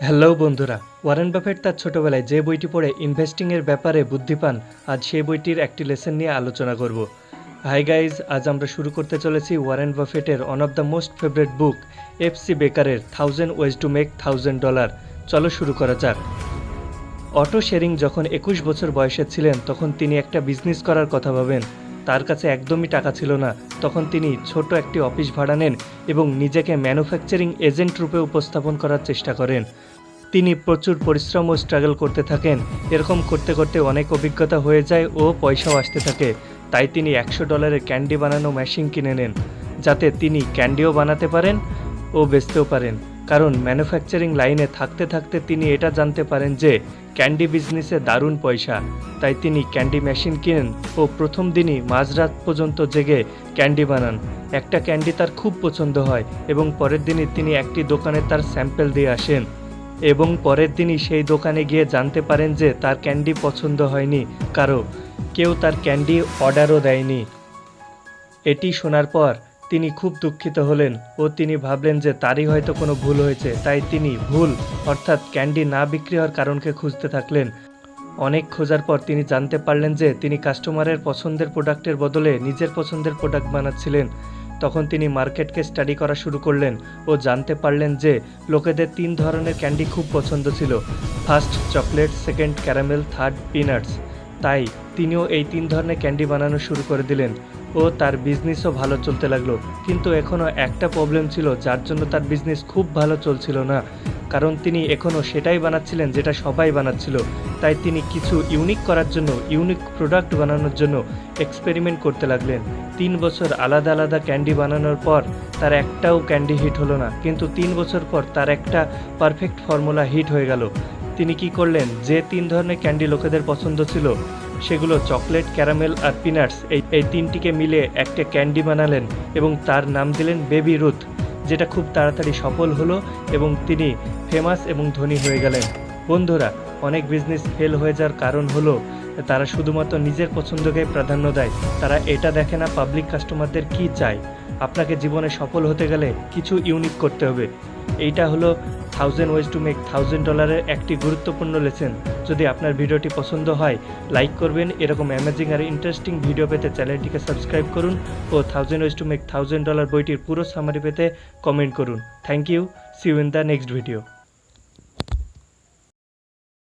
Hello বন্ধুরা, Warren Buffett তার ছোটবেলায় যে বইটি পড়ে ইনভেস্টিংয়ের ব্যাপারে বুদ্ধি পান, আজ সেই বইটির একটি লেসন নিয়ে আলোচনা করব। হাই গাইজ, আজ আমরা শুরু করতে চলেছি ওয়ারেন বাফেটের one of the most favourite book FC বেকারের 1000 ওয়েজ টু মেক $1000। চলো শুরু করা যাক। অটো শেয়ারিং যখন 21 বছর বয়সে ছিলেন তখন তিনি একটা বিজনেস করার কথা ভাবেন। তার কাছে একদমই টাকা ছিল না। তখন তিনি ছোট একটি অফিস ভাড়া নেন এবং নিজেকে ম্যানুফ্যাকচারিং এজেন্ট রূপে উপস্থাপন করার চেষ্টা করেন। তিনি প্রচুর পরিশ্রম ও স্ট্রাগল করতে থাকেন। এরকম করতে করতে অনেক অভিজ্ঞতা হয়ে যায় ও পয়সাও আসতে থাকে। তাই তিনি $100 ক্যান্ডি বানানো মেশিন কিনে নেন, যাতে তিনি ক্যান্ডিও বানাতে পারেন ও বেচতেও পারেন। কারণ ম্যানুফ্যাকচারিং লাইনে থাকতে থাকতে তিনি এটা জানতে পারেন যে ক্যান্ডি বিজনেসে দারুণ পয়সা। তাই তিনি ক্যান্ডি মেশিন কিনেন ও প্রথম দিনই মাঝরাত পর্যন্ত জেগে ক্যান্ডি বানান। একটা ক্যান্ডি তার খুব পছন্দ হয় এবং পরের দিনই তিনি একটি দোকানে তার স্যাম্পল দিয়ে আসেন এবং পরের দিনই সেই দোকানে গিয়ে জানতে পারেন যে তার ক্যান্ডি পছন্দ হয়নি, কেউ তার ক্যান্ডি অর্ডারও দেয়নি। এটি শোনার পর তিনি খুব দুঃখিত হলেন ও তিনি ভাবলেন যে তারই হয়তো কোনো ভুল হয়েছে। তাই তিনি ভুল অর্থাৎ ক্যান্ডি না বিক্রি হওয়ার কারণকে খুঁজতে থাকলেন। অনেক খোঁজার পর তিনি জানতে পারলেন যে তিনি কাস্টমারের পছন্দের প্রোডাক্টের বদলে নিজের পছন্দের প্রোডাক্ট বানাচ্ছিলেন। তখন তিনি মার্কেটকে স্টাডি করা শুরু করলেন ও জানতে পারলেন যে লোকেদের 3 ধরনের ক্যান্ডি খুব পছন্দ ছিল: first chocolate, second caramel, third peanuts. তাই তিনিও এই 3 ধরনের ক্যান্ডি বানানো শুরু করে দিলেন ও তার বিজনেসও ভালো চলতে লাগলো। কিন্তু এখনও একটা প্রবলেম ছিল, যার জন্য তার বিজনেস খুব ভালো চলছিল না। কারণ তিনি এখনও সেটাই বানাচ্ছিলেন যেটা সবাই বানাচ্ছিল। তাই তিনি কিছু ইউনিক করার জন্য, ইউনিক প্রোডাক্ট বানানোর জন্য এক্সপেরিমেন্ট করতে লাগলেন। 3 বছর আলাদা আলাদা ক্যান্ডি বানানোর পর তার একটাও ক্যান্ডি হিট হলো না। কিন্তু 3 বছর পর তার একটা পারফেক্ট ফর্মুলা হিট হয়ে গেল। তিনি কি করলেন, যে 3 ধরনের ক্যান্ডি লোকেদের পছন্দ ছিল সেগুলো চকলেট, ক্যারামেল আর পিনাটস, এই তিনটিকে মিলে একটা ক্যান্ডি বানালেন এবং তার নাম দিলেন বেবি রুথ, যেটা খুব তাড়াতাড়ি সফল হলো এবং তিনি ফেমাস এবং ধনী হয়ে গেলেন। বন্ধুরা, অনেক বিজনেস ফেল হয়ে যাওয়ার কারণ হলো তারা শুধুমাত্র নিজের পছন্দকে প্রাধান্য দেয়। তারা এটা দেখে না পাবলিক কাস্টমারদের কি চায়। আপনাকে জীবনে সফল হতে গেলে কিছু ইউনিক করতে হবে। এইটা হলো 1000 ওয়েজ টু মেক $1000 একটি গুরুত্বপূর্ণ লেসন। যদি আপনার ভিডিওটি পছন্দ হয় লাইক করবেন। এরকম অ্যামেজিং আর ইন্টারেস্টিং ভিডিও পেতে চ্যানেলটিকে সাবস্ক্রাইব করুন ও 1000 ওয়েজ টু মেক $1000 বইটির পুরো সামারি পেতে কমেন্ট করুন। Thank you. See you in the next video.